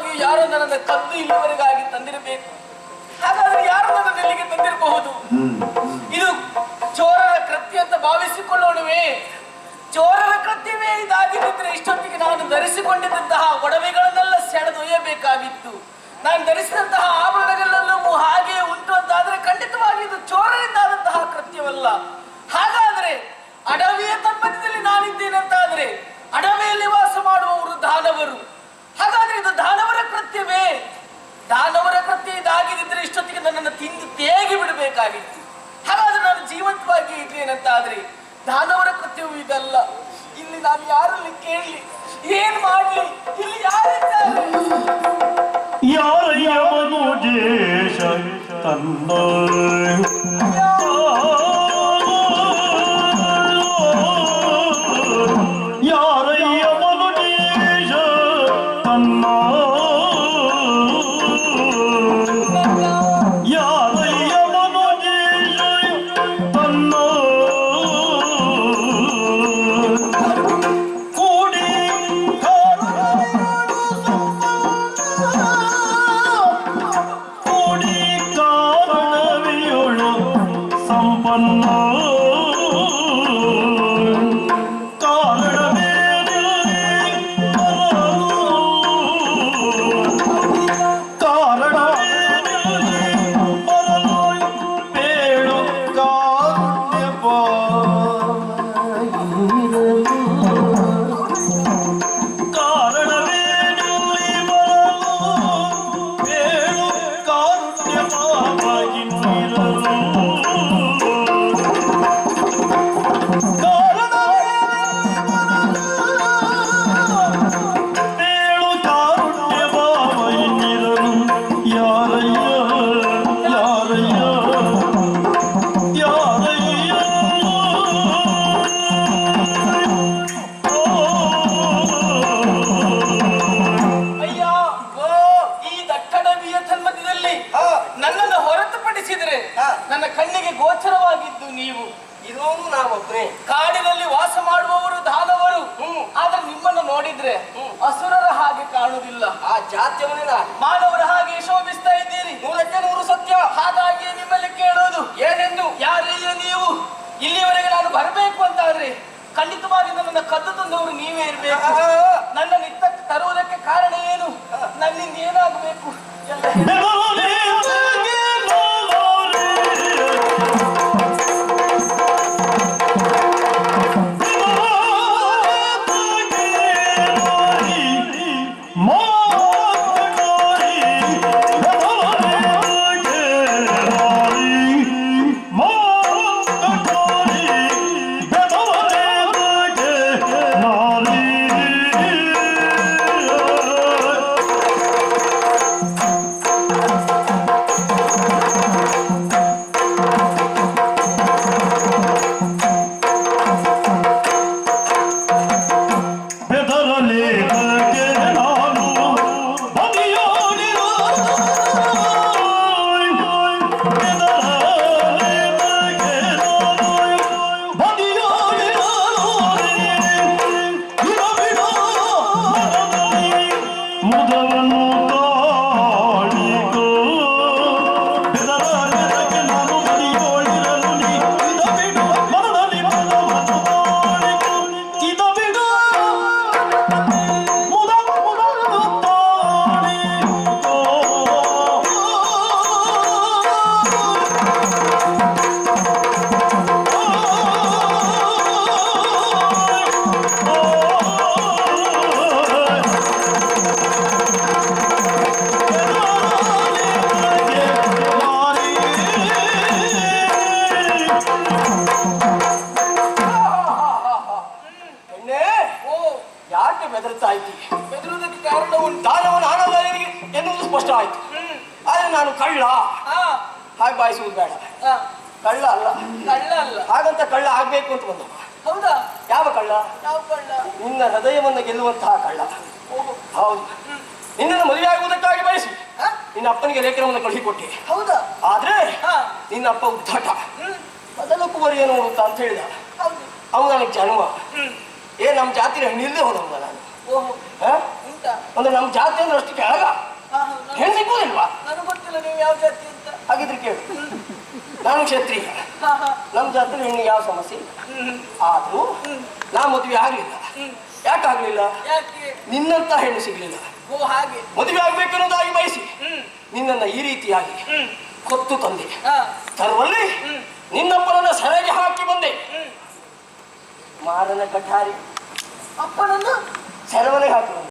ಖಂಡಿತವಾಗಿ ಯಾರೋ ನನ್ನ ಕದ್ದು ಇಲ್ಲಿವರೆಗಾಗಿ ತಂದಿರಬೇಕು. ಹಾಗಾದ್ರೆ ಯಾರು ನನ್ನ ಇಲ್ಲಿಗೆ ತಂದಿರಬಹುದು? ಇದು ಚೋರರ ಕೃತ್ಯ ಅಂತ ಭಾವಿಸಿಕೊಳ್ಳೋಣವೇ? ಚೋರರ ಕೃತ್ಯವೇ ಇದಾಗಿದ್ದರೆ ಇಷ್ಟೊತ್ತಿಗೆ ನಾನು ಧರಿಸಿಕೊಂಡಿದ್ದಂತಹ ಒಡವೆಗಳನ್ನೆಲ್ಲ ಸೆಳೆದೊಯ್ಯಬೇಕಾಗಿತ್ತು. ನಾನು ಧರಿಸಿದಂತಹ ಆಭರಣಗಳೆಲ್ಲವೂ ಹಾಗೆ ಉಂಟು ಅಂತಾದ್ರೆ ಖಂಡಿತವಾಗಿ ಇದು ಚೋರರಿಂದಾದಂತಹ ಕೃತ್ಯವಲ್ಲ. ಹಾಗಾದ್ರೆ ಅಡವಿಯ ತನ್ಮಧ್ಯದಲ್ಲಿ ನಾನಿದ್ದೇನಂತಾದ್ರೆ ಅಡವಿಯಲ್ಲಿ ವಾಸ ಮಾಡುವವರು ದಾನವರು. ಹಾಗಾದ್ರೆ ಇದು ದಾನವರ ಕೃತ್ಯವೇ? ದಾನವರ ಕೃತ್ಯ ಇದಾಗಿದ್ದರೆ ಇಷ್ಟೊತ್ತಿಗೆ ನನ್ನನ್ನು ತಿಂದು ತೇಗಿ ಬಿಡಬೇಕಾಗಿತ್ತು. ಹಾಗಾದ್ರೆ ನಾನು ಜೀವಂತವಾಗಿ ಇದ್ದೇನಂತಾದ್ರೆ ದಾನವರ ಕೃತ್ಯವೂ ಇದಲ್ಲ. ಇಲ್ಲಿ ನಾನು ಯಾರಲ್ಲಿ ಕೇಳಲಿ, ಏನ್ ಮಾಡ್ಲಿ? ಇಲ್ಲಿ ಯಾರಿದ್ದಾರೆ? ಯಾರಯ್ಯ ಮನುಜೇಶ ತನ್ನ ಯಾರಯ್ಯ ಮನುಜೇಶ ತನ್ನ ಯಾರಯ್ಯ ಮನುಜೇಶ ತನ್ನ ಕೂಡಿ ಕೂಡಿ ಕಾರಣವಿಯೋಳು ಸಂಪನ್ನ ನನ್ನ ಕಣ್ಣಿಗೆ ಗೋಚರವಾಗಿದ್ದು ನೀವು. ಇರೋನು ನಾವೊಬ್ಬರೇ. ಕಾಡಿನಲ್ಲಿ ವಾಸ ಮಾಡುವವರು ದಾನವರು. ಆದ್ರೆ ನಿಮ್ಮನ್ನು ನೋಡಿದ್ರೆ ಅಸುರರ ಹಾಗೆ ಕಾಣುವುದಿಲ್ಲ. ಆ ಜಾತ್ಯವನ್ನೇ ನಾನು ಮಾನವರ ಹಾಗೆ ಶೋಭಿಸ್ತಾ ಇದ್ದೀರಿ. 100ಕ್ಕೆ 100 ಸತ್ಯ. ಹಾಗಾಗಿ ನಿಮ್ಮಲ್ಲಿ ಕೇಳೋದು ಏನೆಂದು? ಯಾರಯ್ಯ ನೀವು? ಇಲ್ಲಿವರೆಗೆ ನಾನು ಬರಬೇಕು ಅಂತಾದ್ರೆ ಖಂಡಿತವಾಗಿ ನನ್ನನ್ನು ಕದ್ದು ತಂದವರು ನೀವೇ ಇರಬೇಕು. ನನ್ನನ್ನು ಇತ್ತ ತರುವುದಕ್ಕೆ ಕಾರಣ ಏನು? ನನ್ನಿಂದ ಏನಾಗಬೇಕು ಬೆದರುವುದಕ್ಕೆ ಕಾರಣ ಉಂಟು. ದಾನವನ್ನು ಹಣದವರಿಗೆ ಎನ್ನುವುದು ಸ್ಪಷ್ಟ ಆಯ್ತು. ಆದ್ರೆ ನಾನು ಕಳ್ಳ ಹಾಗೆ ಬಾಯಿಸುವುದು ಬೇಡ. ಕಳ್ಳ ಅಲ್ಲ. ಕಳ್ಳ ಅಲ್ಲ ಹಾಗಂತ ಕಳ್ಳ ಆಗ್ಬೇಕು ಅಂತ ಬಂದವ. ಹೌದಾ? ಯಾವ ಕಳ್ಳ? ಯಾವ ಕಳ್ಳ? ನಿನ್ನ ಹೃದಯವನ್ನು ಗೆಲ್ಲುವಂತಹ ಕಳ್ಳ. ಹೌದು. ನಿನ್ನನ್ನು ಮದುವೆ ಆಗುವುದಕ್ಕಾಗಿ ಬಯಸಿ ನಿನ್ನ ಅಪ್ಪನಿಗೆ ಲೇಖನವನ್ನು ಕಳುಹಿಕೊಟ್ಟೆ. ಹೌದಾ? ಆದ್ರೆ ನಿನ್ನ ಅಪ್ಪ ಉದ್ದಾಟ ಬದಲಕ್ಕುವರಿ ಏನು ಅಂತ ಹೇಳಿದ. ಅವನು ನನಗೆ ಜನ್ಮ ನಮ್ಮ ಜಾತಿಯ ಹೆಣ್ಣಿಲ್ಲದೆ ಹೋದವನ ನಾನು. ಓಹೋ, ಅಂತ ಅಂದ್ರೆ ನಮ್ಮ ಜಾತಿ ಅಂದ್ರೆ ಅಷ್ಟು ಕೆಳಗ ಹೆಣ್ಣು ಸಿಗೋದಿಲ್ವಾ? ನನಗೆ ಗೊತ್ತಿಲ್ಲ ನೀವು ಯಾವ ಜಾತಿ ಅಂತ. ಹಾಗಿದ್ರೆ ಕೇಳು, ನಾನು ಕ್ಷತ್ರಿಯ, ನಮ್ಮ ಜಾತಿಯಲ್ಲಿ ಹೆಣ್ಣಿಗೆ ಯಾವ ಸಮಸ್ಯೆ ಇಲ್ಲ. ಆದ್ರೂ ನಾ ಮದುವೆ ಆಗ್ಲಿಲ್ಲ. ಯಾಕಾಗ್ಲಿಲ್ಲ? ಯಾಕೆ? ನಿನ್ನಂತ ಹೆಣ್ಣು ಸಿಗ್ಲಿಲ್ಲ. ಓ ಹಾಗೆ. ಮದುವೆ ಆಗ್ಬೇಕನ್ನೋದಾಗಿ ಬಯಸಿ ನಿನ್ನನ್ನ ಈ ರೀತಿಯಾಗಿ ಕೊತ್ತು ತಂದೆ. ತರುವಲ್ಲಿ ನಿನ್ನಪ್ಪನನ್ನ ಸೆರೆಗೆ ಹಾಕಿ ಬಂದೆ. ಮಾರನ ಕಠಾರಿ ಅಪ್ಪನನ್ನು ಸೆರವನೆಗೆ ಹಾಕಿ ಬಂದೆ.